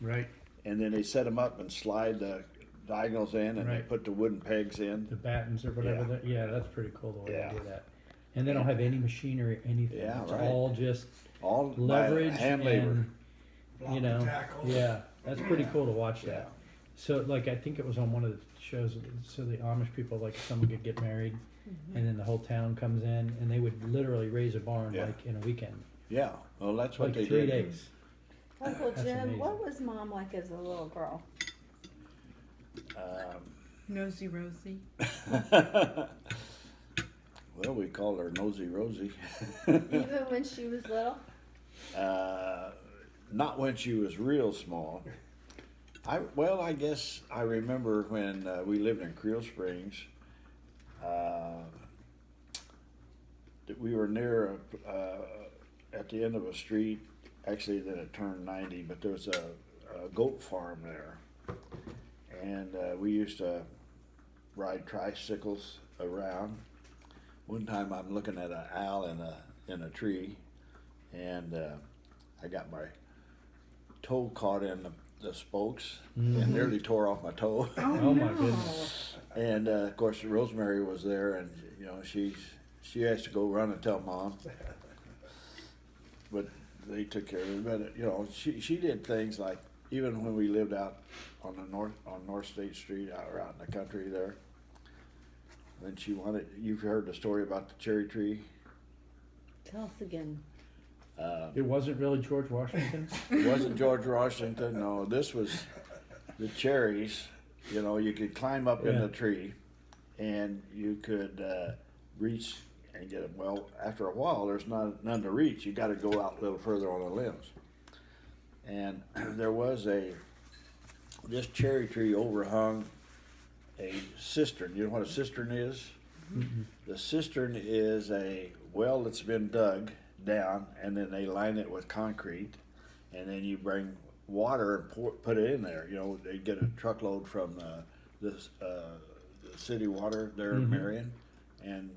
Right. and then they set them up and slide the diagonals in, and they Right. put the wooden pegs in. The battens or whatever. Yeah. That's pretty cool the way Yeah. they do that. And they don't have any machinery or anything. Yeah, It's right. all just All by leverage hand labor. and Block you know, and tackle. yeah, that's pretty Yeah. cool to watch Yeah. that. So like I think it was on one of the shows. So the Amish people, like someone could get married, and then the whole town comes in, and they would literally raise a barn Yeah. like in a weekend, Yeah, well, that's what like they 3 did. days. Uncle That's Jim, amazing. what was Mom like as a little girl? Nosy Rosie. Well, we called her Nosy Rosie. Even when she was little? Not when she was real small. I guess I remember when we lived in Creel Springs. That we were near at the end of a street. Actually, then it turned 90, but there was a goat farm there, and we used to ride tricycles around. One time, I'm looking at an owl in a tree, and I got my toe caught in the spokes and nearly tore off my toe. Oh my goodness. And of course, Rosemary was there, and you know she has to go run and tell Mom. But they took care of it. But you know, she did things like, even when we lived out on North State Street, out in the country there. When she wanted, you've heard the story about the cherry tree. Tell us again. It wasn't really George Washington. It wasn't George Washington. No, this was the cherries. You know, you could climb up in Yeah. the tree, and you could reach and get them. Well, after a while, there's none to reach. You got to go out a little further on the limbs. And there was this cherry tree overhung a cistern. You know what a cistern is? Mm-hmm. The cistern is a well that's been dug down, and then they line it with concrete, and then you bring water and put it in there. You know, they get a truckload from the city water there in Marion, and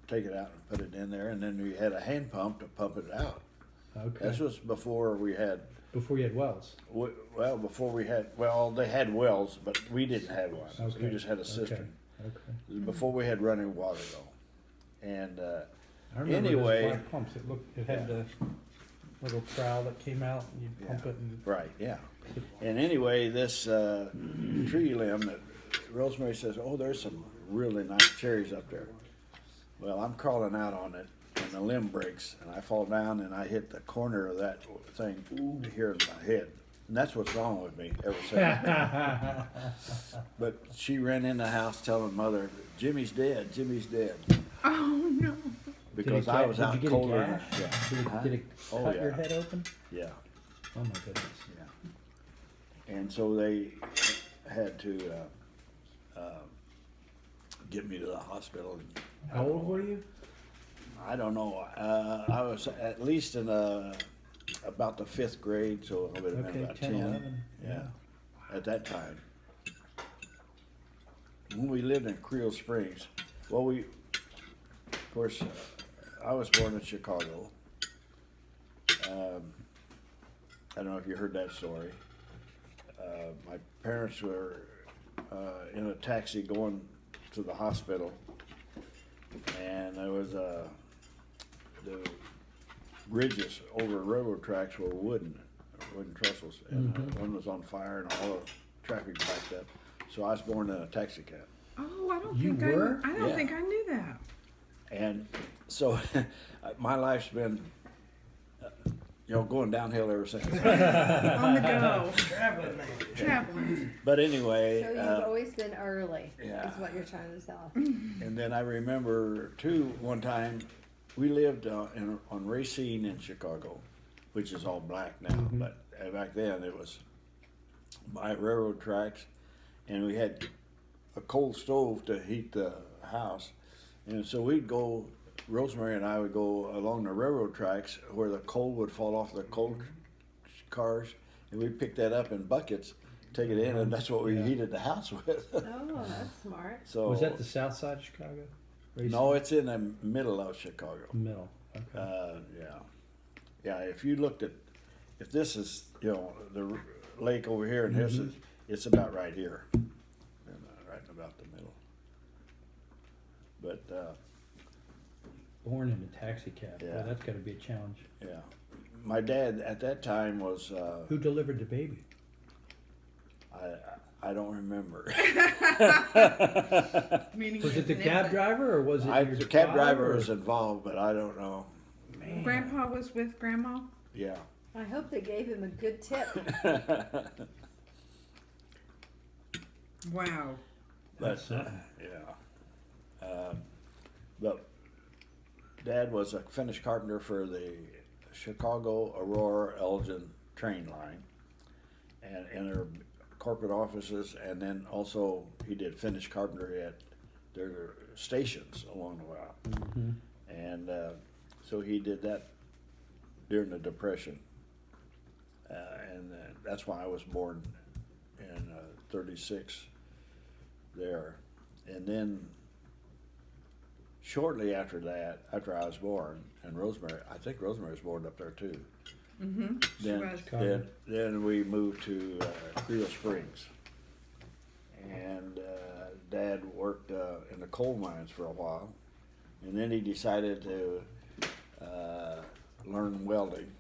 take it out and put it in there, and then we had a hand pump to pump it out. Okay. This was before we had. Before you had wells. Well, before we had, they had wells, but we didn't have one. Okay. We just had a cistern. Okay. It was before we had running water, though. And I remember Anyway. those black pumps. It had the little trowel that came out, and you'd pump it. And right, yeah. And anyway, this tree limb that Rosemary says, "Oh, there's some really nice cherries up there." Well, I'm crawling out on it, and the limb breaks, and I fall down, and I hit the corner of that thing here in my head. And that's what's wrong with me ever since. But she ran in the house telling Mother, "Jimmy's dead, Jimmy's dead." Oh no. Because I was out Did you get colder a than gash? Did Huh? it Oh, cut your yeah. head open? Yeah, Oh my goodness. yeah. And so they had to get me to the hospital. How old were you? I don't know. I was at least in about the 5th grade, so I would have been Okay, about 10, 10. 11. Yeah, at that time. When we lived in Creel Springs, well, of course, I was born in Chicago. I don't know if you heard that story. My parents were in a taxi going to the hospital, and there was the bridges over railroad tracks were wooden trestles, and one was on fire, and all the traffic backed up. So I was born in a taxi cab. Oh, I don't You think were? I don't Yeah. think I knew that. And so my life's been, going downhill ever since. On the go. Traveling man. Traveling. But anyway, So you've always been early, yeah. is what you're trying to tell us. and then I remember too, one time we lived on Racine in Chicago, which is all black now, but back then it was by railroad tracks, and we had a coal stove to heat the house. And so Rosemary and I would go along the railroad tracks where the coal would fall off the coal cars, and we'd pick that up in buckets, take it in, and that's what we heated the house with. Oh, that's smart. So Was that the south side of Chicago? no, it's in the middle of Chicago. Middle. Okay. Yeah. If you looked at, if this is the lake over here, and this is, it's about right here, and, right about the middle. But Born in a taxi cab. Yeah. Well, that's got to be a challenge. yeah, my dad at that time was Who delivered the baby? I don't remember. Meaning Was he it the was cab an driver or was it your The cab father, driver or- was involved, but I don't know. Man. infant. Grandpa was with Grandma? Yeah. I hope they gave him a good tip. Wow. But yeah, but Dad was a finished carpenter for the Chicago Aurora Elgin train line, and in their corporate offices, and then also he did finished carpentry at their stations along the way. Mhm. And so he did that during the Depression, and that's why I was born in '36 there. And then shortly after that, after I was born, and Rosemary, I think Rosemary was born up there too. Mm-hmm. She Then, was. then we moved to Creole Springs, and Dad worked in the coal mines for a while, and then he decided to learn welding,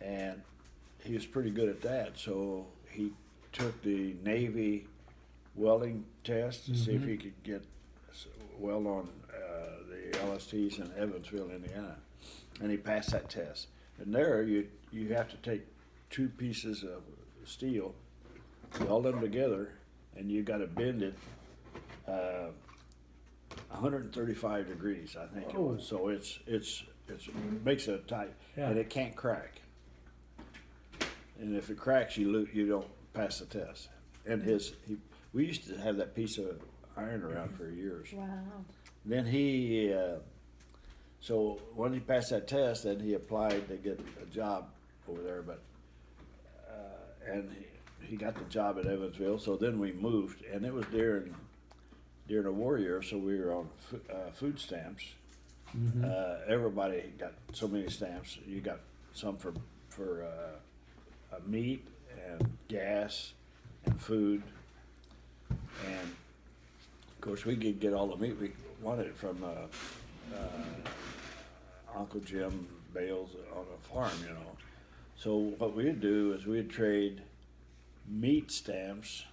and he was pretty good at that. So he took the Navy welding test to see if he could get weld on the LSTs in Evansville, Indiana, and he passed that test. And there, you have to take two pieces of steel, weld them together, and you got to bend it 135 degrees, I think it was. So it's makes it tight, Yeah. and it can't crack. And if it cracks, you don't pass the test. And we used to have that piece of iron around for years. Wow. Then so when he passed that test, then he applied to get a job over there, but and he got the job at Evansville. So then we moved, and it was during the war year, so we were on food stamps. Everybody got so many stamps. You got some for meat and gas and food, and of course we could get all the meat we wanted from Uncle Jim Bales on a farm, you know. So what we'd do is we'd trade meat stamps,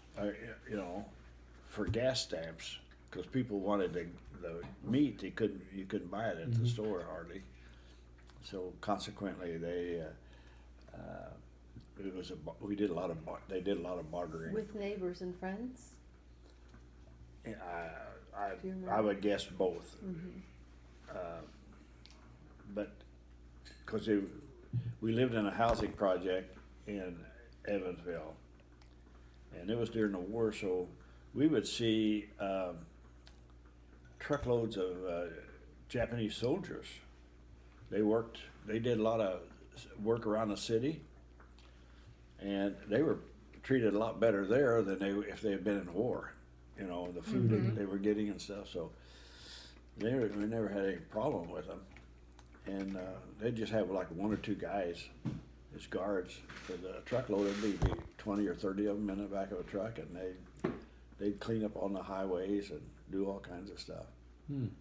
for gas stamps, because people wanted the meat. You couldn't buy it at the store hardly. So consequently, they they did a lot of bartering. With neighbors and friends? I Do you remember? I would guess both. But because we lived in a housing project in Evansville, and it was during the war, so we would see truckloads of Japanese soldiers. They did a lot of work around the city, and they were treated a lot better there than if they had been in war. You know, the food they were getting and stuff. So we never had any problem with them. And they just have like one or two guys as guards for the truckload. There'd be 20 or 30 of them in the back of a truck, and they'd clean up on the highways and do all kinds of stuff. And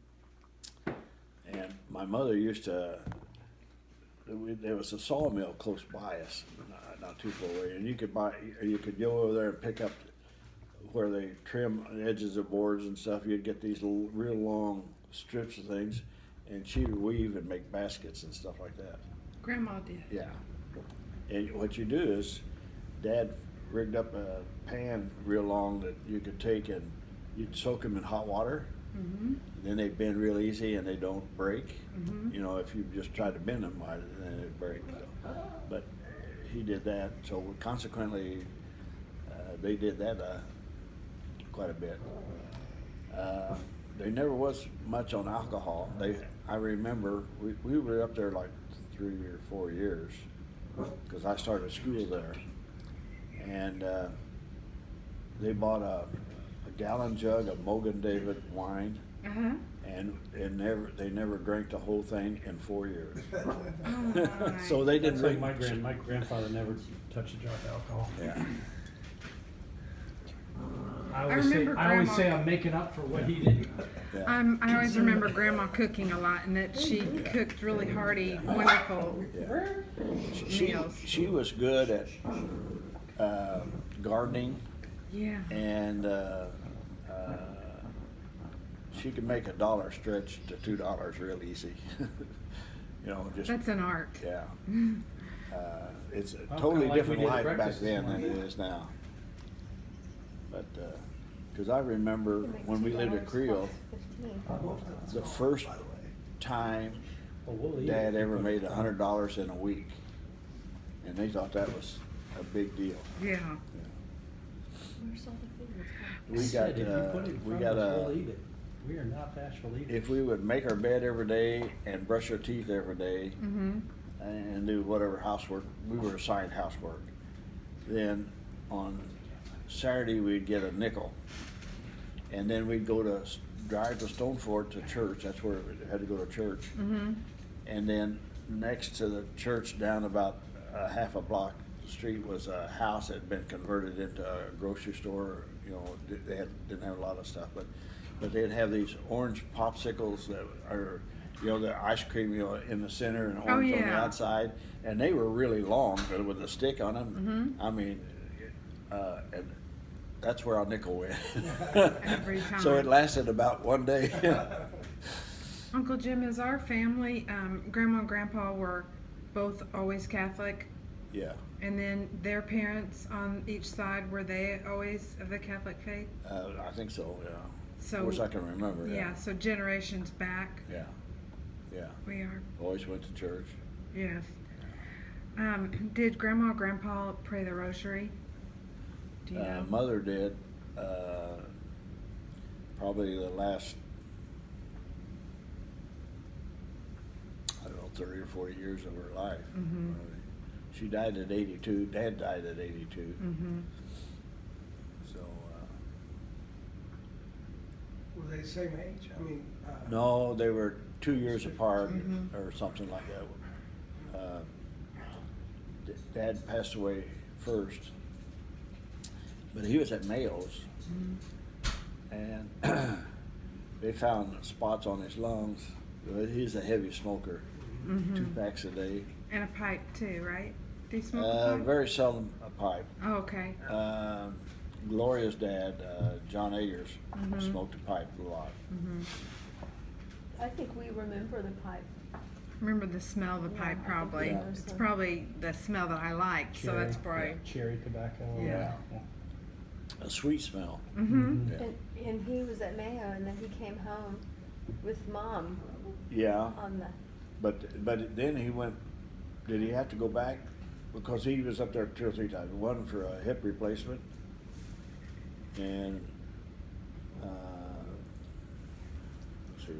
my mother used to. There was a sawmill close by us, not too far away, and you could go over there and pick up where they trim the edges of boards and stuff. You'd get these real long strips of things, and she would weave and make baskets and stuff like that. Grandma did. Yeah. And what you do is, Dad rigged up a pan real long that you could take and you'd soak them in hot water. Then they bend real easy and they don't break. You know, if you just try to bend them, then it'd break. So. But he did that, so consequently, they did that quite a bit. There never was much on alcohol. I remember we were up there like 3 or 4 years because I started school there, and they bought a gallon jug of Mogan David wine, and they never drank the whole thing in 4 years. my. So they didn't That's like drink. my grandfather never touched a drop of alcohol. Yeah. I remember always Grandma- say I'm making up for what he did. Yeah. I always remember Grandma cooking a lot, and that she cooked really hearty, wonderful Yeah. She meals. she was good at gardening, Yeah. and she could make $1 stretch to $2 real easy. You know, just That's an art. yeah. It's a Well, totally kinda like different we did life back breakfast this then than it morning. is now. But because I remember You make when we lived at $2 Creel, plus 15. the first time Well, we'll eat Dad it. ever made $100 in a week, and they thought that was a big deal. Yeah. Where's all the food? We I got said, if you put it in we front got of us, a. we'll eat it. We are not bashful eaters. If we would make our bed every day and brush our teeth every day Mm-hmm. and do whatever housework, we were assigned housework, then on Saturday we'd get a nickel. And then we'd go to, drive to Stone Fort to church, that's where we had to go to church. Mm-hmm. And then next to the church, down about a half a block the street, was a house that had been converted into a grocery store. You know, they didn't have a lot of stuff, but they'd have these orange popsicles that are, you know, the ice cream, you know, in the center and orange on the yeah. outside, and they were really long, but with a stick on them. Mhm. I mean, and that's where our nickel went. Every So it time. lasted about one day. Uncle Jim, is our family, Grandma and Grandpa were both always Catholic, Yeah. and then their parents on each side, were they always of the Catholic faith? I think so, yeah. So, Of course, I can remember, yeah, yeah. so generations back, Yeah, yeah. we are, Always went to church. yes. Did Grandma or Grandpa pray the Rosary? Do you know? Mother did, probably the last, I don't know, 30 or 40 years of her life. Mhm. She died at 82. Dad died at 82. Mm-hmm. So, Were they the same age? I mean, no, they were 2 years apart Mhm. or something like that. Dad passed away first, but he was at Mayo's, and they found spots on his lungs. He's a heavy smoker, Mm-hmm. 2 packs a day. And a pipe too, right? Do you smoke a pipe? Very seldom a pipe. Oh, okay. Gloria's dad, John Eggers, Mhm. smoked a pipe a lot. Mm-hmm. I think we remember the pipe. Remember the smell of the Yeah, pipe, I think probably. Yeah. It's probably the smell that I liked, so that's probably. Cherry tobacco. Yeah. A sweet smell. Mm-hmm. Yeah. And he was at Mayo, and then he came home with Mom Yeah, on the. but then he went. Did he have to go back? Because he was up there 2 or 3 times. One for a hip replacement, and let's see.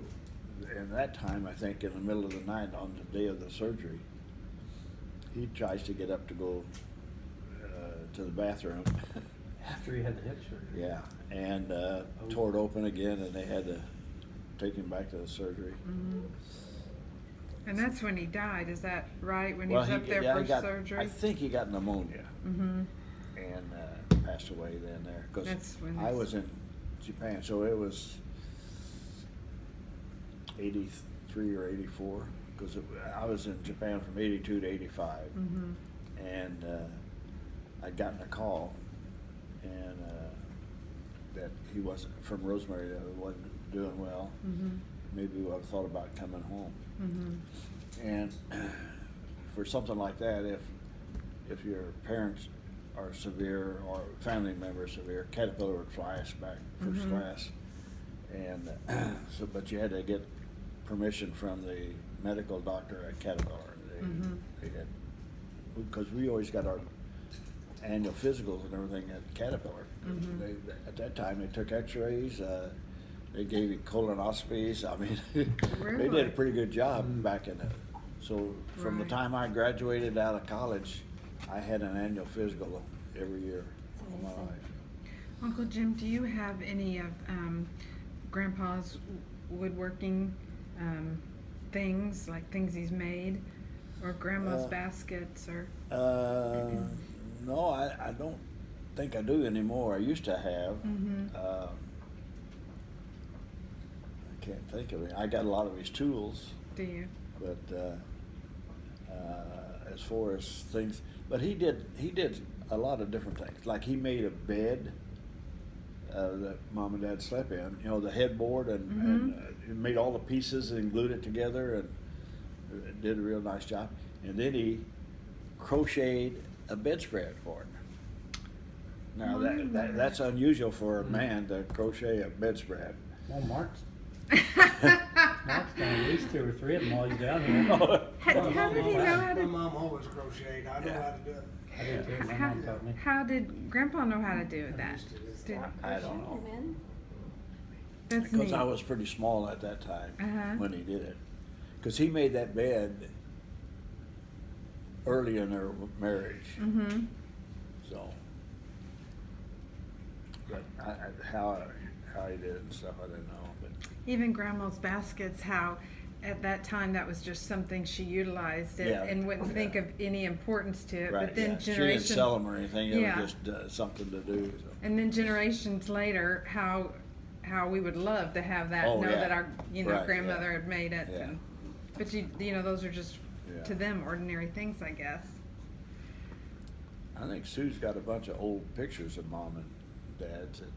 And that time, I think, in the middle of the night on the day of the surgery, he tries to get up to go to the bathroom. After he had the hip surgery. Yeah, and tore it open again, and they had to take him back to the surgery. Mm-hmm. And that's when he died, is that right? When he Well, was up there yeah, for he got, surgery? I think he got pneumonia Mm-hmm. and passed away then there. Because That's when I this- was in Japan, so it was 83 or 84. Because I was in Japan from 82 to 85. Mm-hmm. And I'd gotten a call and that he wasn't, from Rosemary, that he wasn't doing well. Mm-hmm. Maybe we would have thought about coming home. Mm-hmm. And for something like that, if your parents are severe or family members severe, Caterpillar would fly us back first Mhm. class. And so, but you had to get permission from the medical doctor at Caterpillar. Mhm. They had, because we always got our annual physicals and everything at Caterpillar. Mhm. At that time, they took X-rays. They gave you colonoscopies. I mean, they did Really? a pretty good job back in the. So from the Right. time I graduated out of college, I had an annual physical every year of my Amazing. life. Uncle Jim, do you have any of Grandpa's woodworking things, like things he's made, or grandma's Uh, baskets, or No, I don't think I do anymore. I used to have. I can't think of it. I got a lot of his tools, do you? but as far as things, but he did a lot of different things. Like he made a bed that Mom and Dad slept in. You know, the headboard, and he made all the pieces and glued it together, and did a real nice job. And then he crocheted a bedspread for it. Now that's unusual for a man to crochet a bedspread. Well, Mark's done at least 2 or 3 of them while he's down here. How did he know how My to? mom always crocheted. I know how to do it. I did too. My mom taught me. How did Grandpa know how to do that? Did, I don't know. Men? that's Because neat. I was pretty small at that time Uh-huh. when he did it. Because he made that bed early in their marriage. Mm-hmm. So, but how he did it and stuff, I didn't know. But Even Grandma's baskets, how at that time that was just something she utilized Yeah. and wouldn't think of any importance to it. right, But then yeah. She didn't generations, sell them or anything. It Yeah. was just something to do. So. and then generations later, how we would love to have that. Oh, know yeah. that our Right, grandmother yeah. had made it. Yeah. And, but those are just Yeah. to them ordinary things, I guess. I think Sue's got a bunch of old pictures of Mom and Dad's that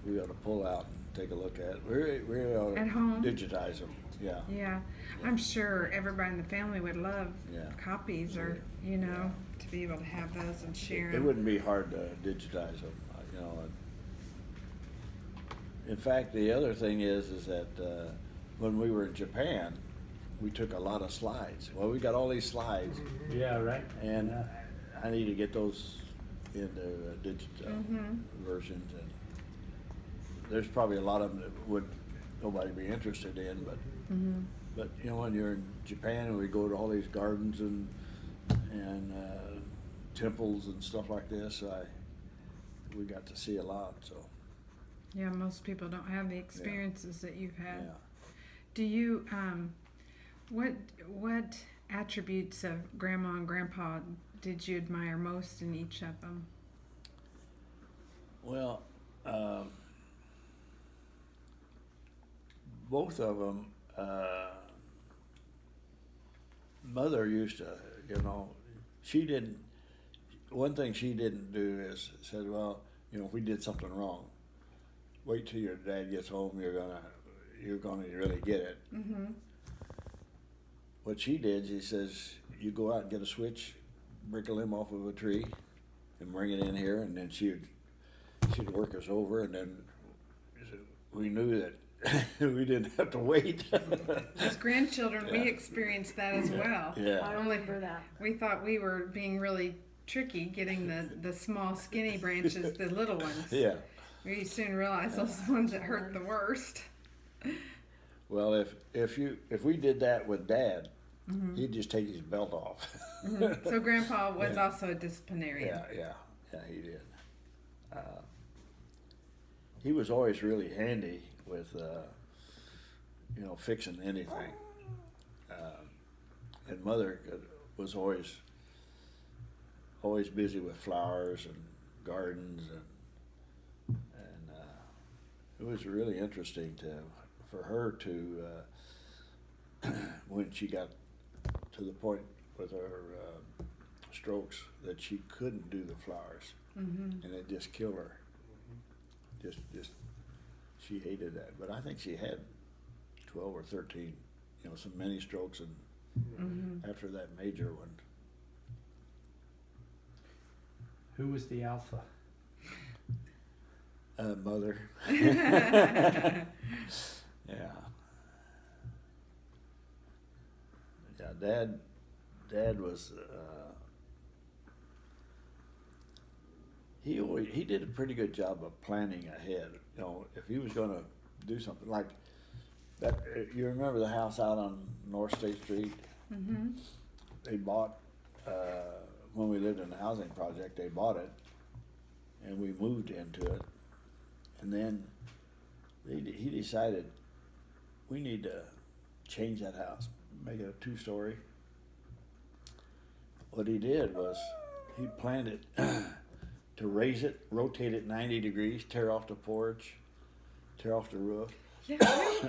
we ought to pull out and take a look at. We ought to At home? digitize them. Yeah. Yeah, I'm sure everybody in the family would love Yeah. copies, or to be able to have those and share It them. wouldn't be hard to digitize them, you know. In fact, the other thing is that when we were in Japan, we took a lot of slides. Well, we got all these slides, Yeah, right. and Yeah. I need to get those into digital versions. And there's probably a lot of them that would nobody be interested in, but you know, when you're in Japan and we go to all these gardens and temples and stuff like this, we got to see a lot. So Yeah, most people don't have the experiences that you've had. yeah. Do you, what attributes of Grandma and Grandpa did you admire most in each of them? Well, both of them. Mother used to, she didn't. One thing she didn't do is said, well, if we did something wrong, wait till your dad gets home. You're gonna really get it. Mm-hmm. What she did, she says, you go out and get a switch, break a limb off of a tree, and bring it in here, and then she'd work us over, and then we knew that we didn't have to wait. As grandchildren, we experienced that as well. Yeah. I remember that. We thought we were being really tricky getting the small skinny branches, the little ones. Yeah. We soon realized those are the ones that hurt the worst. Well, if we did that with Dad, he'd just take his belt off. So Grandpa was also a disciplinarian. Yeah, he did. He was always really handy with, fixing anything. And Mother was always busy with flowers and gardens, and it was really interesting for her to when she got to the point with her strokes that she couldn't do the flowers, and it just killed her. Just she hated that. But I think she had 12 or 13, some mini strokes, and after that major one. Who was the alpha? Mother. Yeah. Yeah, Dad was, he did a pretty good job of planning ahead. If he was gonna do something like that, you remember the house out on North State Street? Mm-hmm. They bought, when we lived in the housing project, they bought it, and we moved into it. And then he decided we need to change that house, make it a 2-story. What he did was he planned it to raise it, rotate it 90 degrees, tear off the porch, tear off the roof. Yeah,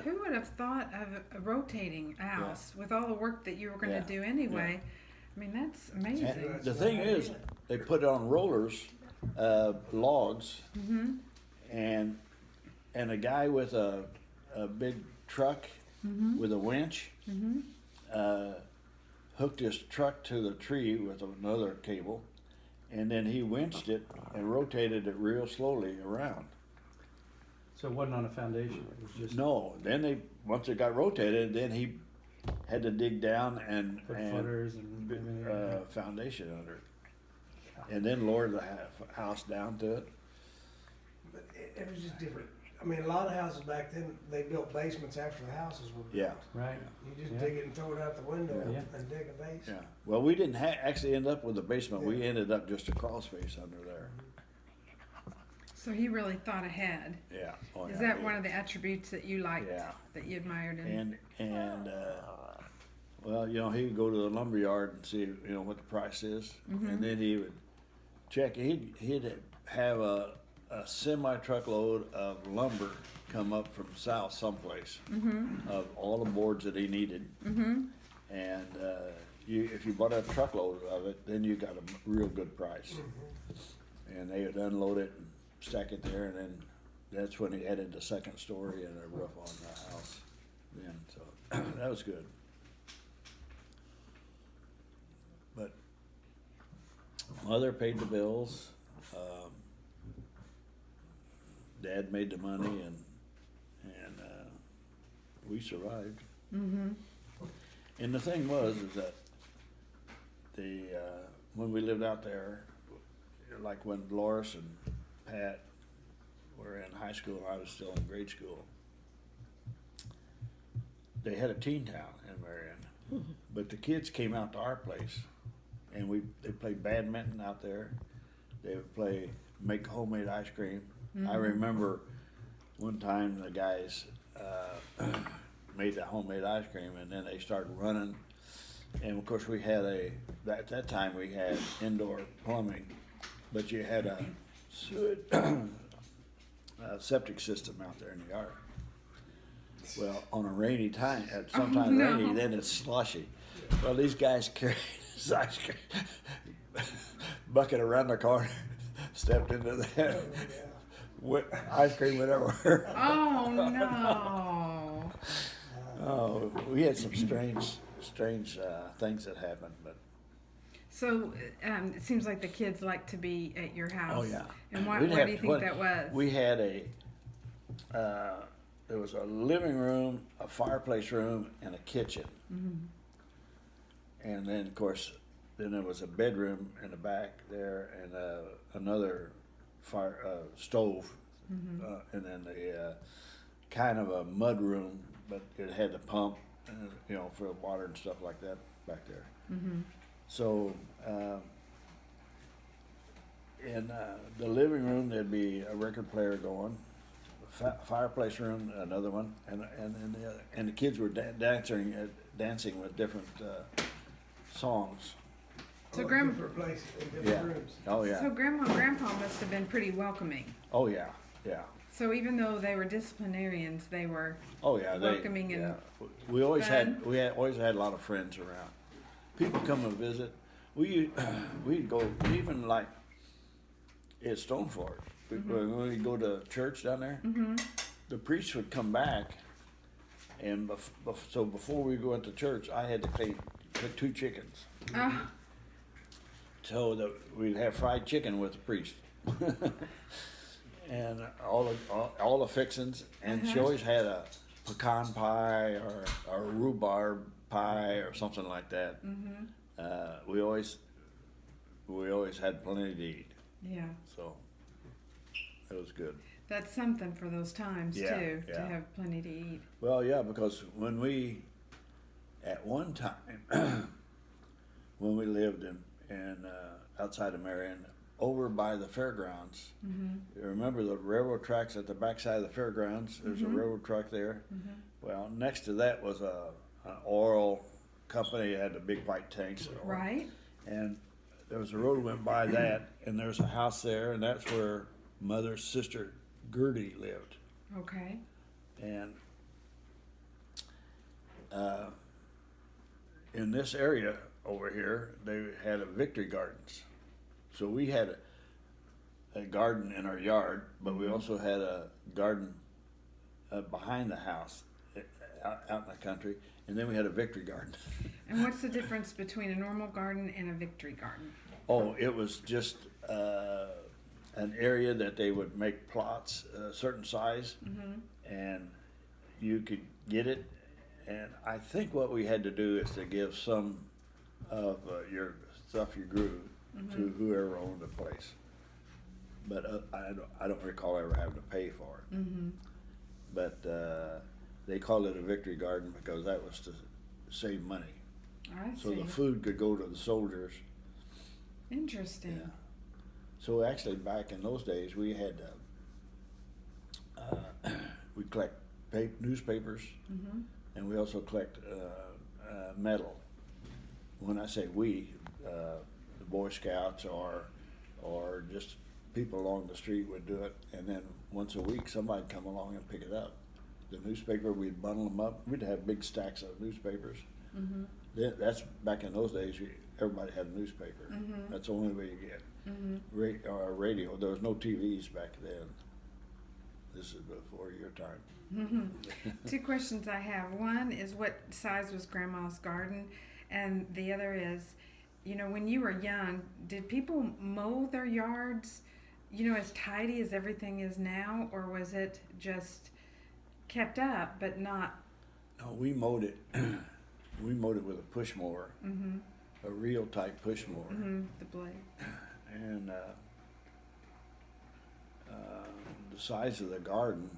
who would have thought of a rotating house with all the work that you were going to do anyway? I mean, that's amazing. And the thing is, they put it on rollers, logs, and a guy with a big truck with a winch hooked his truck to the tree with another cable, and then he winched it and rotated it real slowly around. So it wasn't on a foundation, it was just No, then once it got rotated, then he had to dig down and put footers and everything. foundation under it, and then lower the house down to it. But it was just different. I mean, a lot of houses back then, they built basements after the houses were built. Yeah, Right. You just Yeah. dig it and throw it out the window Yeah. and dig a base. yeah. Well, we didn't actually end up with a basement. We ended up just a crawl space under there. So he really thought ahead. Yeah. Oh, Is yeah. that one of the attributes that you liked, Yeah. that you admired in? And well, you know, he would go to the lumber yard and see, you know, what the price is, and then he would check. He'd have a semi truckload of lumber come up from south someplace of all the boards that he needed, and if you bought a truckload of it, then you got a real good price. And they would unload it and stack it there, and then that's when he added the second story and a roof on the house. Then so that was good. But mother paid the bills. Dad made the money, and we survived. And the thing was is that when we lived out there, like when Dolores and Pat were in high school and I was still in grade school, they had a teen town in Marion, but the kids came out to our place, and they played badminton out there. They would make homemade ice cream. I remember one time the guys made the homemade ice cream, and then they started running. And of course, at that time we had indoor plumbing, but you had a septic system out there in the yard. Well, on a rainy time, sometimes rainy, then it's slushy. Well, these guys carried this ice cream bucket around the corner, stepped into that. Ice cream went everywhere. Oh no! Oh, we had some strange things that happened, but So it seems like the kids like to be at your house. oh yeah. And what We'd do have you think that was? We had there was a living room, a fireplace room, and a kitchen. And then of course, then there was a bedroom in the back there, and another stove, and then the kind of a mud room, but it had the pump, you know, for water and stuff like that back there. So in the living room, there'd be a record player going, fireplace room, another one, and the kids were dancing with different songs. So different places, in different rooms. Oh yeah. So Grandma and Grandpa must have been pretty welcoming. Oh yeah. Yeah. So even though they were disciplinarians, they were Oh yeah. welcoming and yeah. We always fun. always had a lot of friends around. People come and visit. We'd go even like at Stoneford. When we go to church down there, the priest would come back, and so before we go into church, I had to cook 2 chickens. So that we'd have fried chicken with the priest, and all the fixings. And she always had a pecan pie or a rhubarb pie or something like that. We always had plenty to eat, yeah. so it was good. That's something for those times Yeah, too, to yeah. have plenty to eat. Well, yeah, because when we, at one time, when we lived in outside of Marion, over by the fairgrounds. Mm-hmm. You remember the railroad tracks at the backside of the fairgrounds? There's a railroad track there. Mm-hmm. Well, next to that was an oil company that had the big white tanks. of oil. Right. And there was a road went by that, and there's a house there, and that's where Mother's sister Gertie lived. Okay. And in this area over here, they had a Victory Gardens. So we had a garden in our yard, but we also had a garden behind the house out in the country, and then we had a Victory Garden. And what's the difference between a normal garden and a Victory garden? Oh, it was just an area that they would make plots a certain size, and you could get it. And I think what we had to do is to give some of your stuff you grew to whoever owned the place. But I don't recall ever having to pay for it. Mm-hmm. But they called it a Victory Garden because that was to save money. I So see. the food could go to the soldiers. Interesting. Yeah. So actually, back in those days, we had we collect newspapers, and we also collect metal. When I say we, the Boy Scouts or just people along the street would do it, and then once a week somebody'd come along and pick it up. The newspaper, we'd bundle them up. We'd have big stacks of newspapers. Mm-hmm. That's back in those days. Everybody had a newspaper. That's the only way you get radio. There was no TVs back then. This is before your time. Two questions I have. One is, what size was Grandma's garden? And the other is, when you were young, did people mow their yards, as tidy as everything is now, or was it just kept up but not? No, we mowed it. We mowed it with a push mower, a real tight push mower, The blade. and the size of the garden.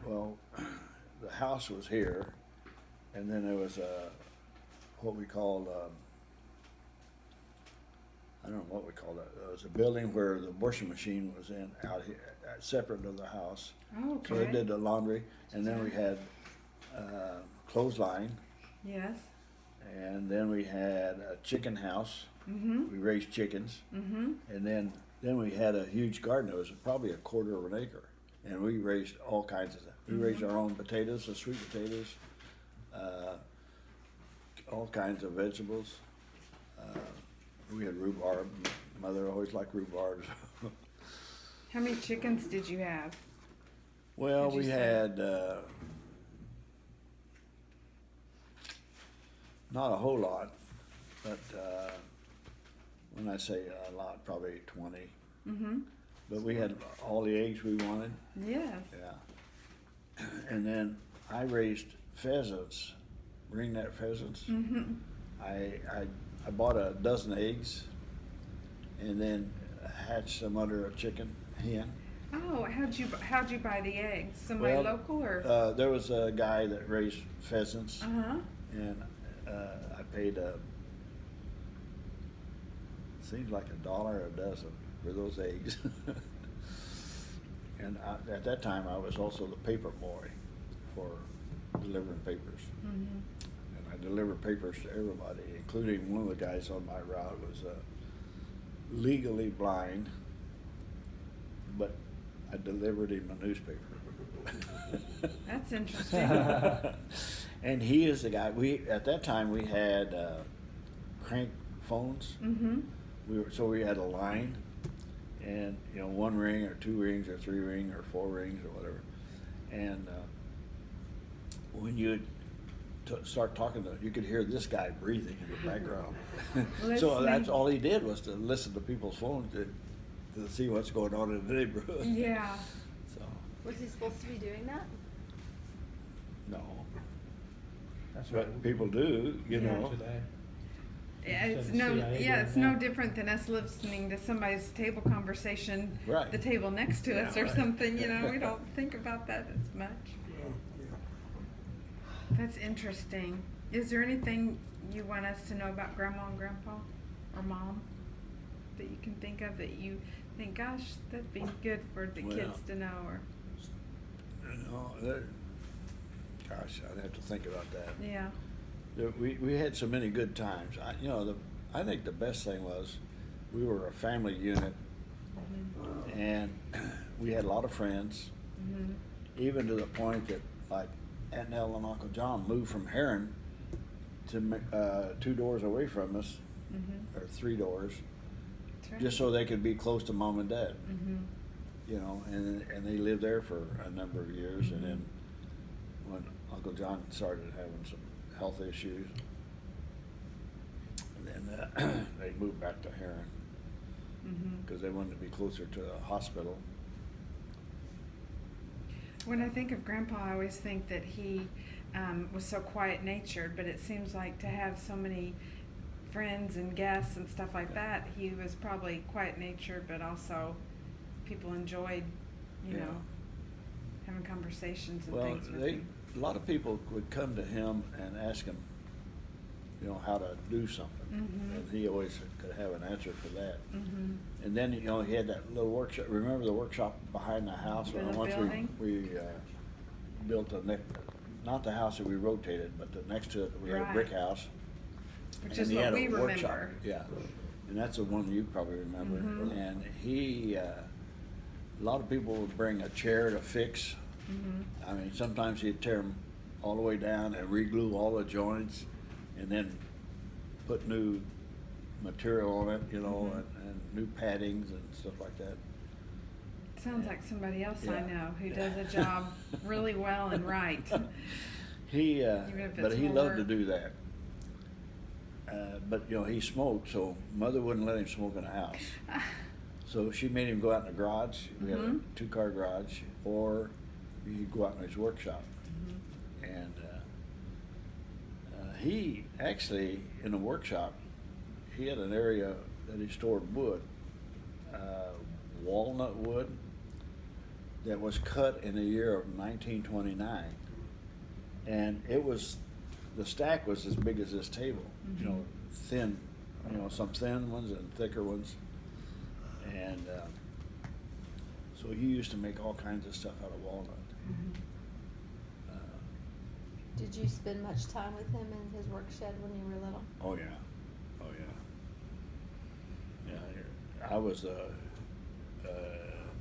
Well, the house was here, and then there was what we called. I don't know what we called it. It was a building where the washing machine was in out here, separate of the house. Oh, okay. So they did the laundry, and then we had clothesline, Yes. and then we had a chicken house. Mm-hmm. We raised chickens, Mm-hmm. and then we had a huge garden. It was probably a quarter of an acre, and we raised all kinds of stuff. We raised our own potatoes, the sweet potatoes, all kinds of vegetables. We had rhubarb. Mother always liked rhubarb. How many chickens did you have? Well, What'd you we say? had not a whole lot, but when I say a lot, probably 20. Mm-hmm. But we had all the eggs we wanted. Yes. Yeah. And then I raised pheasants, ringneck pheasants. Mm-hmm. I bought a dozen eggs, and then hatched them under a chicken hen. Oh, how'd you buy the eggs? Somebody Well, local or? There was a guy that raised pheasants, Uh-huh. and I paid seems like $1 a dozen for those eggs. And at that time, I was also the paper boy for delivering papers. Mm-hmm. And I delivered papers to everybody, including one of the guys on my route was legally blind, but I delivered him a newspaper. That's interesting. And he is the guy. At that time we had crank phones. Mm-hmm. We had a line, and 1 ring or 2 rings or 3 rings or 4 rings or whatever. And when you start talking to him, you could hear this guy breathing in the background. So that's all he did, was to listen to people's phones to see what's going on in the neighborhood. Yeah. So Was he supposed to be doing that? no, That's what but people do, Yeah. today. Yeah, it's Said no. CIA Yeah, doing it's no that. different than us listening to somebody's table conversation, Right. the table next to us Yeah, or right. something. We don't think about that as much. That's interesting. Is there anything you want us to know about Grandma and Grandpa? or mom that you can think of that you think, gosh, that'd be good for the Well, kids to know? Or Gosh, I'd have to think about that. yeah. We had so many good times. I think the best thing was we were a family unit, and we had a lot of friends, even to the point that like Aunt Nell and Uncle John moved from Heron to 2 doors away from us, or 3 doors, That's right. just so they could be close to Mom and Dad. Mm-hmm. And they lived there for a number of years, and then when Uncle John started having some health issues, and then they moved back to Heron because they wanted to be closer to the hospital. When I think of Grandpa, I always think that he was so quiet-natured, but it seems like to have so many friends and guests and stuff like that, he was probably quiet-natured, but also people enjoyed, you know, having conversations and things with him. A lot of people would come to him and ask him, how to do something, and he always could have an answer for that. And then he had that little workshop. Remember the workshop behind the house? The Once building? we built not the house that we rotated, but next to it we had a brick Right. house. Which and is he what had we a workshop. remember. Yeah, and that's the one you probably remember. And he, a lot of people would bring a chair to fix. I mean, sometimes he'd tear them all the way down and re-glue all the joints, and then put new material on it, and new paddings and stuff like that. Sounds like somebody else I Yeah. know who does a job really well and right. He, Even if but it's he loved to more- do that. But he smoked, so Mother wouldn't let him smoke in the house. So she made him go out in the garage. We had a 2-car garage, or he'd go out in his workshop. And he actually, in the workshop, he had an area that he stored wood, walnut wood, that was cut in the year of 1929. And the stack was as big as this table, thin, some thin ones and thicker ones. And so he used to make all kinds of stuff out of walnut. Did you spend much time with him in his work shed when you were little? Oh yeah, yeah. I was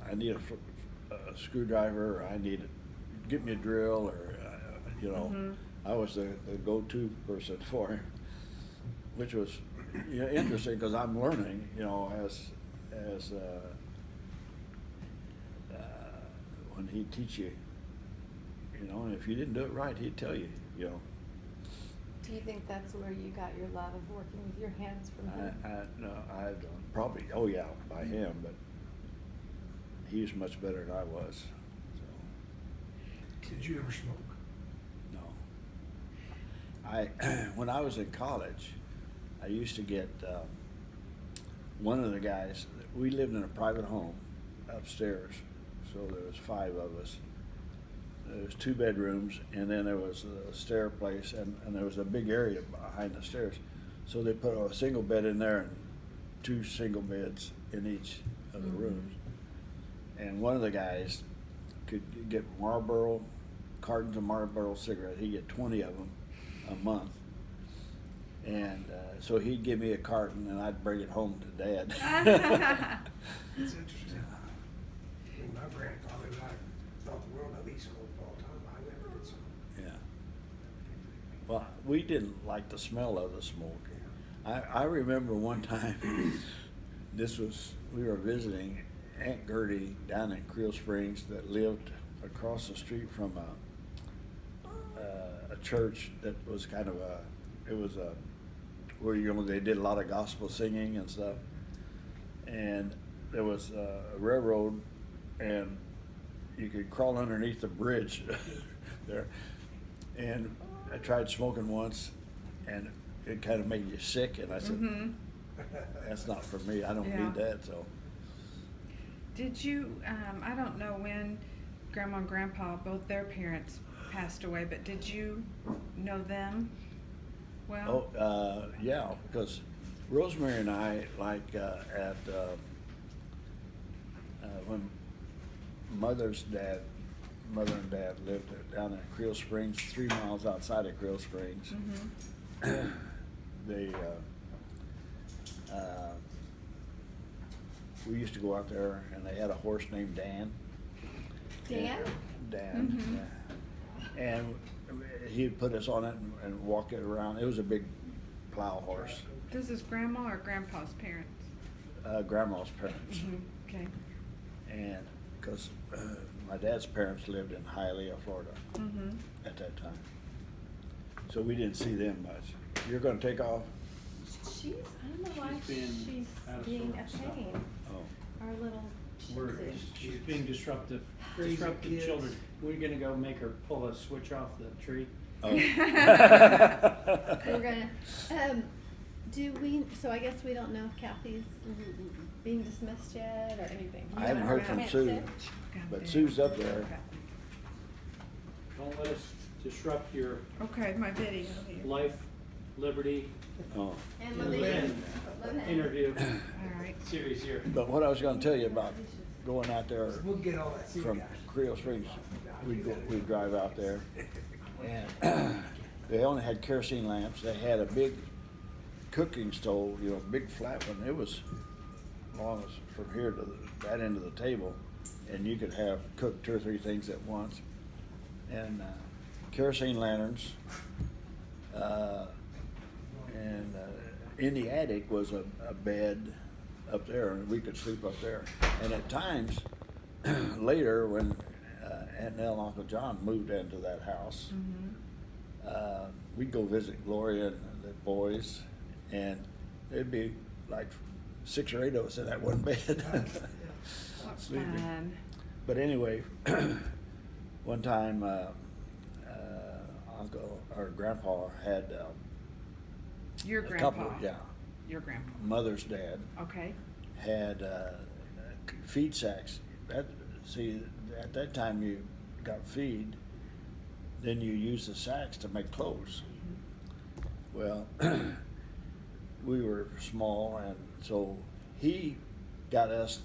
I need a screwdriver, or I need get me a drill, or I was the go-to person for him, which was interesting because I'm learning, as when he'd teach you, and if you didn't do it right, he'd tell you, Do you think that's where you got your love of working with your hands from him? No, I don't. Probably, oh yeah, by him, but he was much better than I was. So, Did you ever smoke? no. When I was in college, I used to get one of the guys. We lived in a private home upstairs, so there was 5 of us. There was 2 bedrooms, and then there was a stair place, and there was a big area behind the stairs. So they put a single bed in there and 2 single beds in each of the rooms. And one of the guys could get cartons of Marlboro cigarettes. He'd get 20 of them a month. And so he'd give me a carton, and I'd bring it home to Dad. It's interesting. I mean, my grandfather, I thought the world of he smoked all the time, but I never did smoke. Yeah. Well, we didn't like the smell of the smoke. I remember one time, we were visiting Aunt Gertie down in Creel Springs that lived across the street from a church that was kind of where they did a lot of gospel singing and stuff. And there was a railroad, and you could crawl underneath the bridge there. And I tried smoking once, and it kind of made you sick, and I said, that's not for me. I don't need that. So. Did you, I don't know when Grandma and Grandpa, both their parents passed away, but did you know them well? Oh, yeah, because Rosemary and I, when mother and dad lived down in Creel Springs, 3 miles outside of Creel Springs. Mm-hmm. They, we used to go out there, and they had a horse named Dan. Dan? Dan, Mhm. yeah. And he'd put us on it and walk it around. It was a big plow horse. This is grandma or grandpa's parents? Grandma's parents. Mm-hmm. Okay. And because my dad's parents lived in Hialeah, Florida Mm-hmm. at that time. So we didn't see them much. You're gonna take off? She's, I don't know why She's being she's out of being sorts. a pain. Oh. Our little We're, shih tzu. she's being disruptive Crazy kids. children. We're gonna go make her pull a switch off the tree. Oh. We're gonna, do we, so I guess we don't know if Kathy's being dismissed yet or anything. You I haven't heard from met Sue, Sue? but Sue's up there. Don't let us disrupt your Okay, my video here. life, liberty, Oh. And and Levin. interview All right. series here. But what I was gonna tell you about going out there We'll get all that. from Creel Springs, we'd drive out there, and they only had kerosene lamps. They had a big cooking stove, big flat one. It was long as from here to that end of the table, and you could have cooked 2 or 3 things at once. And kerosene lanterns, and in the attic was a bed up there, and we could sleep up there. And at times, later, when Aunt Nell and Uncle John moved into that house, Mm-hmm. we'd go visit Gloria and the boys, and it'd be like 6 or 8 of us in that one bed. What Sleeping. fun. But anyway, one time, Uncle or Grandpa had Your a grandpa. couple, yeah. Your grandpa. Mother's dad Okay. had feed sacks. See, at that time you got feed, then you use the sacks to make clothes. Well, we were small, and so he got us,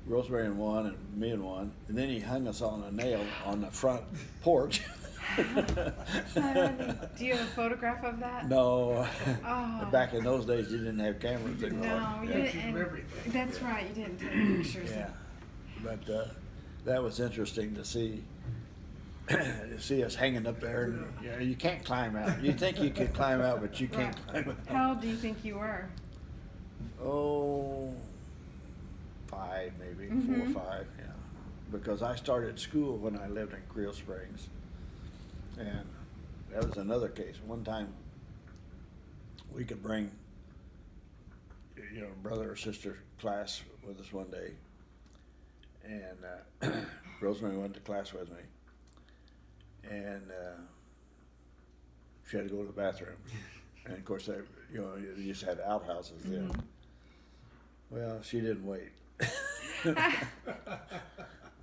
Rosemary in one and me in one, and then he hung us on a nail on the front porch. Do you have a photograph of that? No, Oh. back in those days you didn't have cameras anymore. No, you Yeah. didn't. Pictures of and everything. That's right. You didn't take pictures. Yeah, but that was interesting to see. See us hanging up there, and you can't climb out. You think you could climb out, but you can't Right. climb out. How old do you think you were? Oh, 5 maybe, 4 Mhm. or 5, yeah. Because I started school when I lived in Creel Springs, and that was another case. One time, we could bring, brother or sister class with us one day, and Rosemary went to class with me, and she had to go to the bathroom, and of course you just had outhouses then. Mhm. Well, she didn't wait.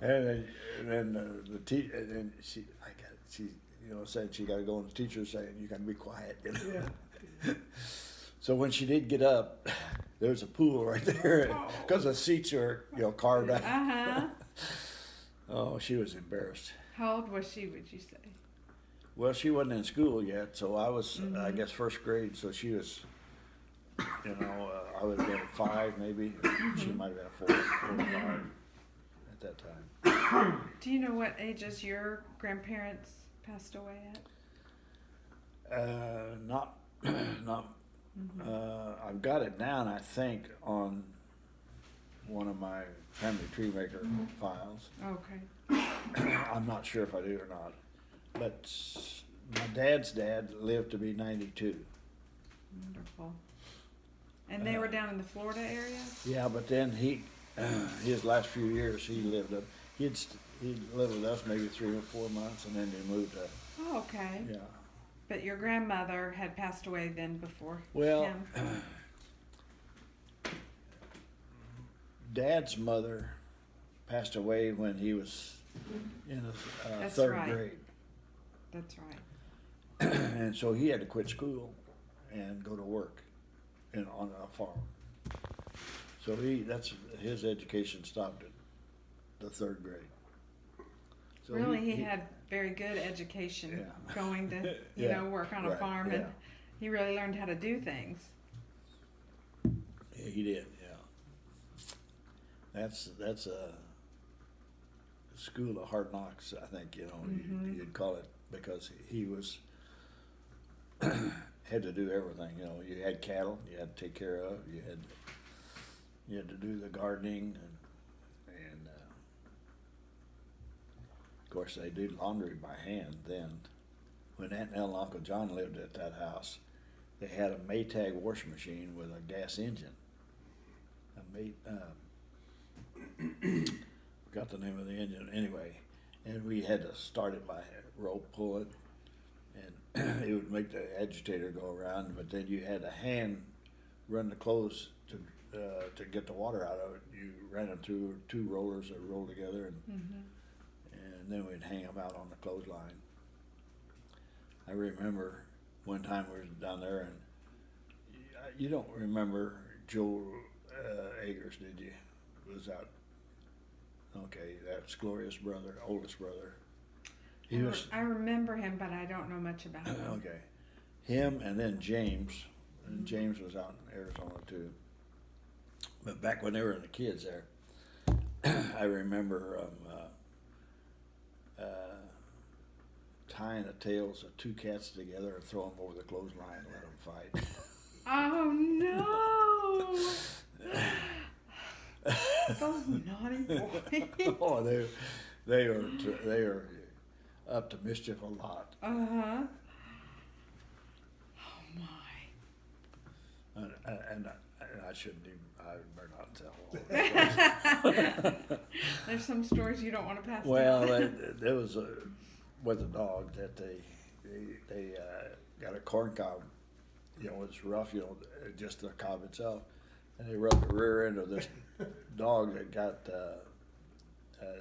And then and then she said she got to go, and the teacher saying you got to be quiet. Yeah. So when she did get up, there was a pool right there because the seats were carved out. Uh-huh. Oh, she was embarrassed. How old was she, would you say? Well, she wasn't in school yet, so I was, I Mhm. guess, first grade. So she was, I would have been 5 maybe. She might have been 4 or 5 at that time. Do you know what ages your grandparents passed away at? Not. Mhm. I've got it down, I think, on one of my family tree maker files. Okay. I'm not sure if I do or not, but my dad's dad lived to be 92. Wonderful. And they were down in the Florida area? Yeah, but then his last few years he lived up. He'd lived with us maybe 3 or 4 months, and then he moved up. Oh, okay. Yeah. But your grandmother had passed away then before Well, him. Dad's mother passed away when he was in his That's 3rd right. grade. That's right. And so he had to quit school and go to work. on a farm. So that's his education stopped at the 3rd grade. So Really, he had very good education Yeah. going to, Yeah, work on a right, farm, yeah. and he really learned how to do things. Yeah, he did, yeah. That's a school of hard knocks, I think, you'd call it, because he was had to do everything. You had cattle you had to take care of. You had to do the gardening, and of course they did laundry by hand then. When Aunt Nell and Uncle John lived at that house, they had a Maytag washing machine with a gas engine. Forgot the name of the engine anyway, and we had to start it by rope pull it, and it would make the agitator go around. But then you had a hand run the clothes to get the water out of it. You ran them through 2 rollers that rolled together, and then we'd hang them out on the clothesline. I remember one time we were down there, and you don't remember Joe Eggers, did you? Was out. Okay, that's Gloria's brother, oldest brother. I remember him, but I don't know much about him. Okay, him and then James, and James was out in Arizona too. But back when they were the kids there, I remember tying the tails of 2 cats together and throwing them over the clothesline and let them fight. Oh no! Those naughty boys. Oh, they are up to mischief a lot. Uh-huh. Oh my. And I shouldn't even. I better not tell. There's some stories you don't want to pass Well, down. there was with a dog that they got a corn cob. It's rough. Just the cob itself, and they rubbed the rear end of this dog that got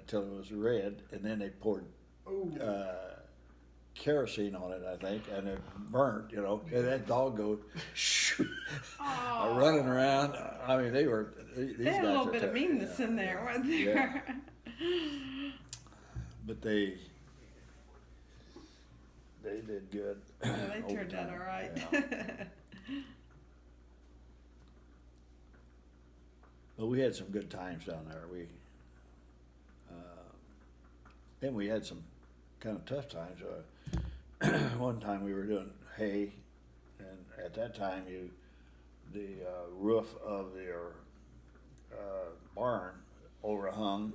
till it was red, and then they poured kerosene on it, I think, and it burnt. And that dog goes running around. I mean, these They had guys a little are bit of tough. meanness in there, wasn't there? But they did good. Yeah, they over turned out time. all right. Yeah. But we had some good times down there. Then we had some kind of tough times. One time we were doing hay, and at that time the roof of your barn overhung,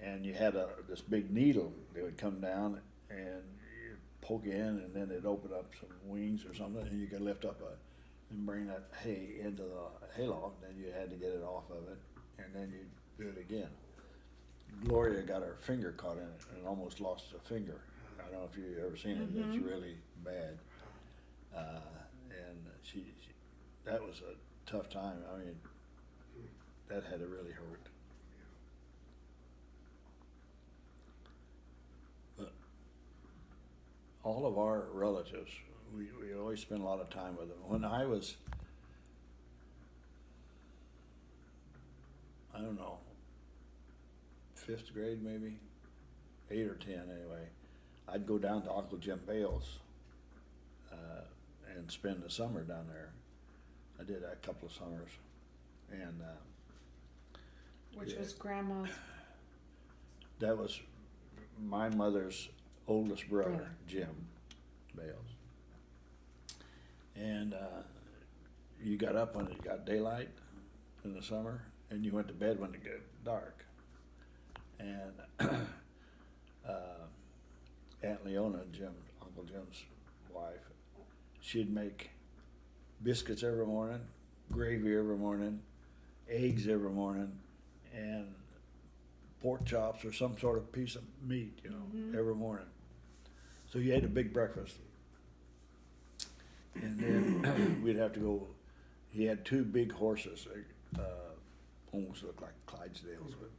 and you had this big needle that would come down and you'd poke in, and then it'd open up some wings or something, and you could lift up and bring that hay into the hayloft. Then you had to get it off of it, and then you'd do it again. Gloria got her finger caught in it and almost lost a finger. I don't know if you've ever seen it. It's really bad. And she that was a tough time. I mean, that had to really hurt. But all of our relatives, we always spent a lot of time with them. When I was, I don't know, 5th grade maybe, 8 or 10 anyway, I'd go down to Uncle Jim Bale's and spend the summer down there. I did a couple of summers, and Which was Grandma's that was my mother's oldest brother, Brother. Jim Bales. And you got up when it got daylight in the summer, and you went to bed when it got dark. And Aunt Leona, Uncle Jim's wife, she'd make biscuits every morning, gravy every morning, eggs every morning, and pork chops or some sort of piece of meat, every morning. So you ate a big breakfast. And then we'd have to go, he had 2 big horses, almost looked like Clydesdales, but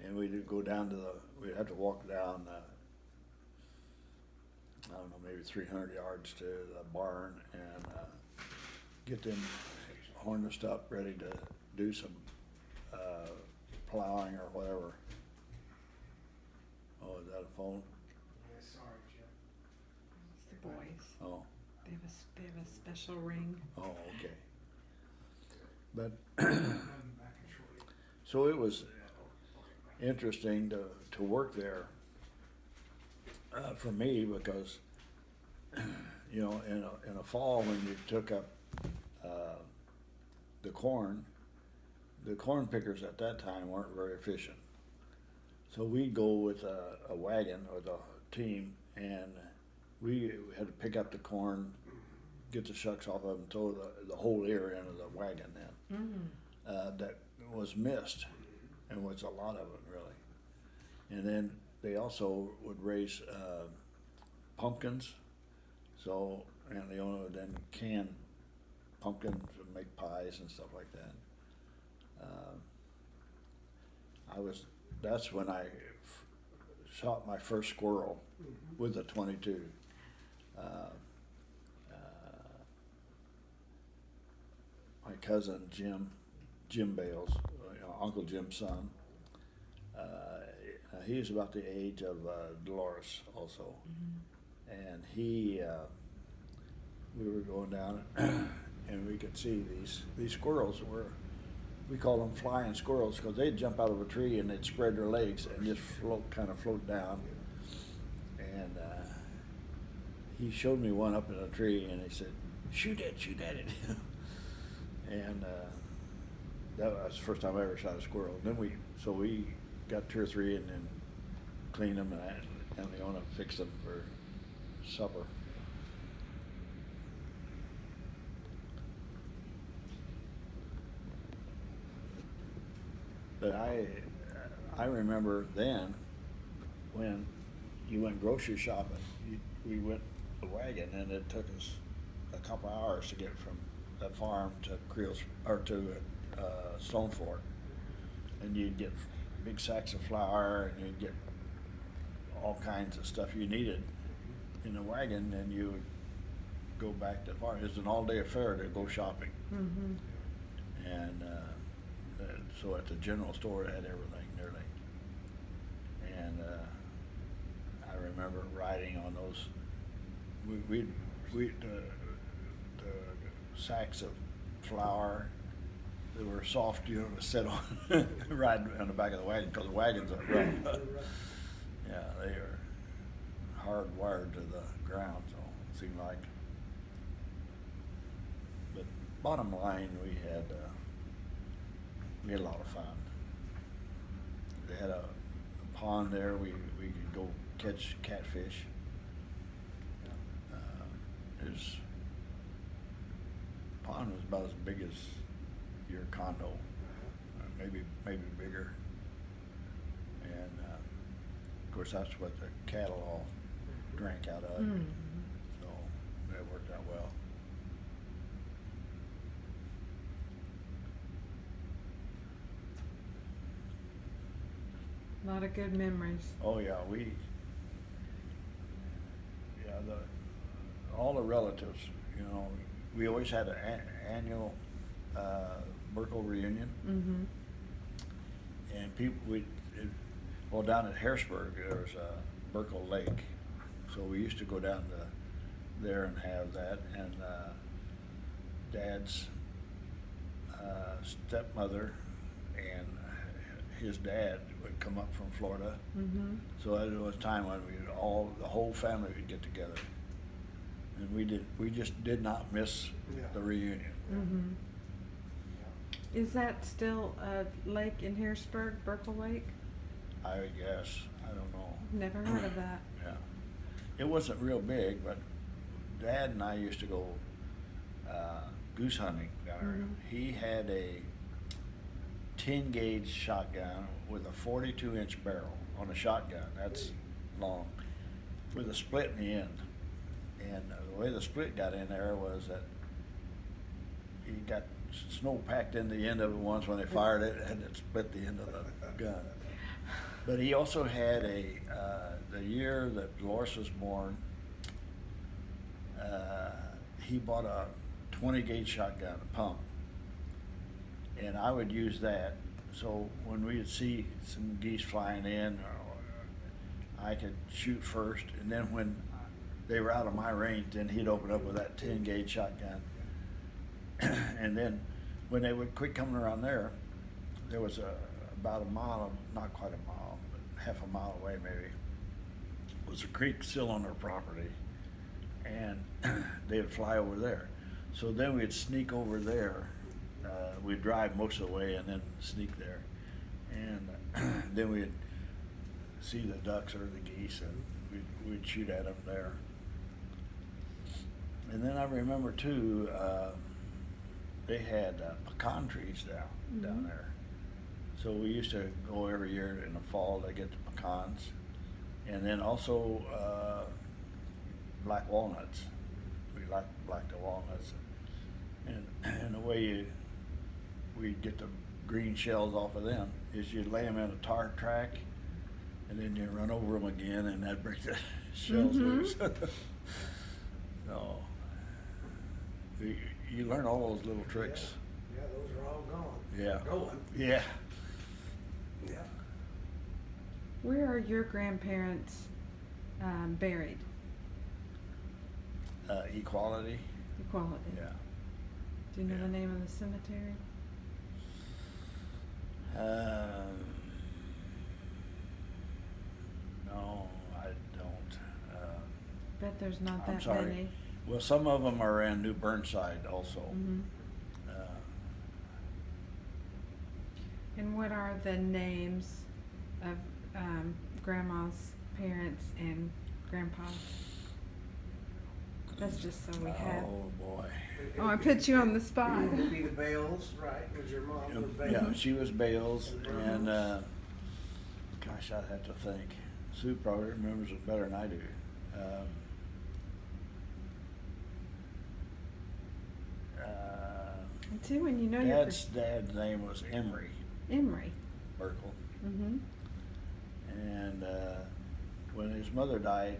and we'd go down we'd have to walk down, I don't know, maybe 300 yards to the barn and get them harnessed up, ready to do some plowing or whatever. Oh, is that a phone? Yeah, sorry, Jim. It's the boys. Oh, They have a special ring. oh, okay. But I'll be back in shortly. so it was interesting to work there for me because you know in a fall when you took up the corn pickers at that time weren't very efficient. So we'd go with a wagon with a team, and we had to pick up the corn, get the shucks off of them, throw the whole ear into the wagon then. That was missed, and was a lot of it really. And then they also would raise pumpkins, so and they only would then can pumpkins and make pies and stuff like that. That's when I shot my first squirrel with a 22. My cousin Jim Bales, Uncle Jim's son. He was about the age of Dolores also, and we were going down and we could see these squirrels we call them flying squirrels because they'd jump out of a tree and they'd spread their legs and just float down. And he showed me one up in a tree and he said, shoot at it. And that was the first time I ever shot a squirrel. And then we got 2 or 3 and then cleaned them and Leona fixed them for supper. But I remember then when you went grocery shopping, we went the wagon and it took us a couple hours to get from the farm to Creel's or to Stone Fort, and you'd get big sacks of flour and you'd get all kinds of stuff you needed in the wagon, and you would go back to the farm. It was an all-day affair to go shopping. And so at the general store, it had everything nearly. And I remember riding on those. The sacks of flour that were soft, to sit on, ride on the back of the wagon because the wagons are rough. Yeah, they are hardwired to the ground, so it seemed like. But bottom line, we had a lot of fun. They had a pond there. We could go catch catfish. His pond was about as big as your condo, maybe bigger. And of course, that's what the cattle all drank out of. So that worked out well. A lot of good memories. Oh yeah, all the relatives, we always had an annual Berkel reunion, and people down at Harrisburg there was a Berkel Lake, so we used to go down to there and have that, and Dad's stepmother and his dad would come up from Florida. So there was a time when the whole family would get together, and we just did not miss the reunion. Is that still a lake in Harrisburg, Berkel Lake? I guess, I don't know. Never heard of that. Yeah, it wasn't real big, but Dad and I used to go goose hunting down there. He had a 10-gauge shotgun with a 42-inch barrel on a shotgun. That's long, with a split in the end. And the way the split got in there was that he got snow packed in the end of it once when they fired it, and it split the end of the gun. But he also had the year that Dolores was born, he bought a 20 gauge shotgun, a pump, and I would use that. So when we'd see some geese flying in, I could shoot first, and then when they were out of my range, then he'd open up with that 10 gauge shotgun. And then when they would quit coming around there was about a mile, not quite a mile, but half a mile away maybe, was a creek still on their property, and they'd fly over there. So then we'd sneak over there. We'd drive most of the way and then sneak there, and then we'd see the ducks or the geese, and we'd shoot at them there. And then I remember too, they had pecan trees down there. So we used to go every year in the fall to get the pecans, and then also black walnuts. We liked the walnuts, and the way we'd get the green shells off of them is you'd lay them in a tar track, and then you run over them again, and that'd break the shells loose. So you learn all those little tricks. Yeah, those are all gone. Yeah. Going. Yeah. Yeah. Where are your grandparents buried? Equality. Equality. Yeah. Do you know Yeah. the name of the cemetery? No, I don't. Bet there's not I'm that sorry. many. Well, some of them are in New Burnside also. Hmm. Uh, And what are the names of Grandma's parents and Grandpa's? That's just so we have. oh boy. Oh, I put you on the spot. It'd be the Bales, right? Was your mom was Bales? Yeah, she was Bales, and gosh, I'd have to think. Sue probably remembers it better than I do. And too, when you know Dad's name was Emery Emery. Berkel, Mm-hmm. and when his mother died,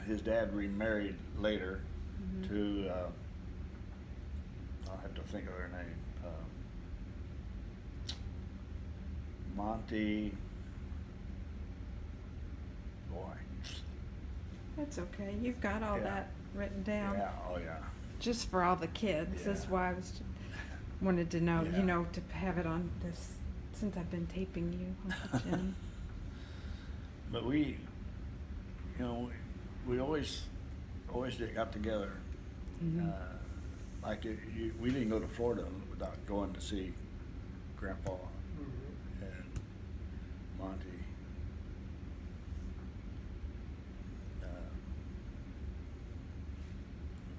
his dad remarried later to I'll have to think of her name, Monty. Boy. That's okay. You've got all Yeah. that written down. Yeah. Oh yeah. Just for all the kids. That's Yeah. why I was wanted to know, Yeah. to have it on this since I've been taping you, Uncle Jim. But we always got together. Mhm. Like we didn't go to Florida without going to see Grandpa Mhm. and Monty.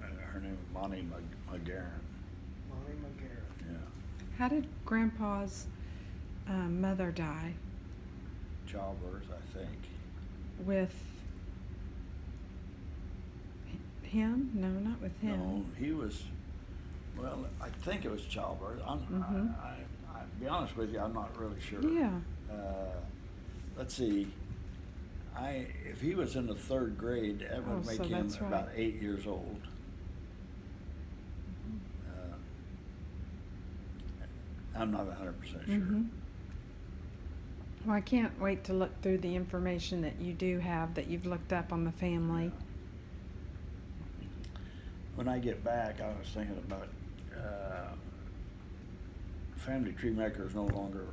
Her name was Monty McGarren. Molly McGarrett. Yeah, How did Grandpa's mother die? childbirth, I think. With him? No, not with him. No, he was. Well, I think it was childbirth. Mhm. I'll be honest with you, I'm not really sure. Yeah. Let's see. If he was in the third grade, that would Oh, make so him that's right. about 8 years old. I'm not 100% sure. Mhm. Well, I can't wait to look through the information that you do have that you've looked up on the family. Yeah. When I get back, I was thinking about Family Tree Maker is no longer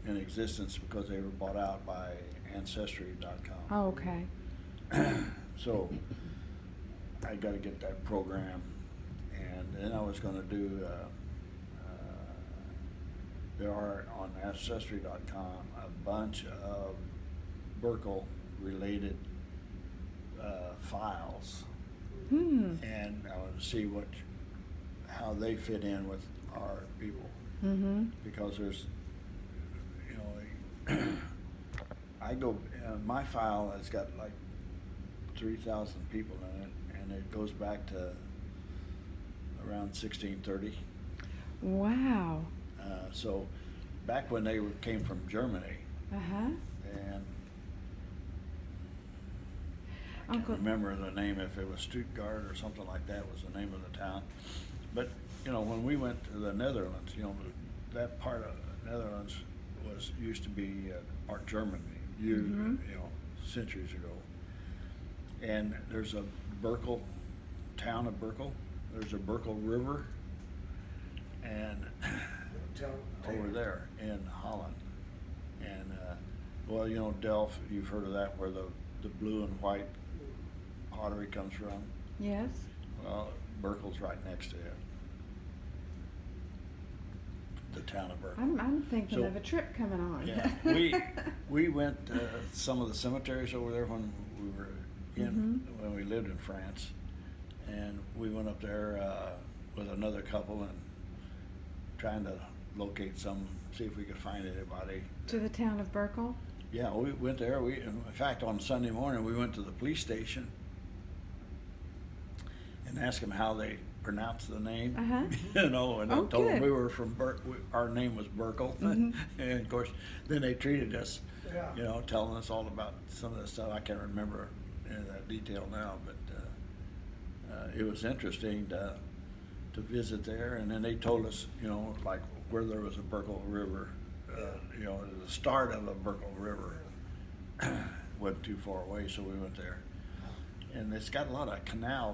in existence because they were bought out by Ancestry.com. Oh, okay. So I got to get that program, and then I was going to do. There are on Ancestry.com a bunch of Berkel related files, and I want to see how they fit in with our people, Mm-hmm. because there's, I go, my file has got like 3,000 people in it, and it goes back to around 1630. Wow. So back when they came from Germany, Uh-huh. and I can't Uncle- remember the name, if it was Stuttgart or something like that was the name of the town. But, you know, when we went to the Netherlands, you know, that part of the Netherlands used to be part Germany, you know, centuries ago. And there's a Berkel, town of Berkel. There's a Berkel River, and over there in Holland. And, well, you know, Delft, you've heard of that, where the blue and white pottery comes from. Yes. Well, Berkel's right next to it. The town of Berkel. I'm thinking So- of a trip coming on. Yeah, we went some of the cemeteries over there when we were when we lived in France, and we went up there with another couple and trying to locate see if we could find anybody. To the town of Berkel. Yeah, we went there. In fact, on Sunday morning, we went to the police station and asked them how they pronounce the name. You know, and I Oh, told them good. we were from our name was Berkel, and of course, then they treated us, Yeah. you know, telling us all about some of the stuff. I can't remember in that detail now, but it was interesting to visit there. And then they told us, you know, like where there was a Berkel River, you know, the start of a Berkel River wasn't too far away, so we went there. And it's got a lot of canals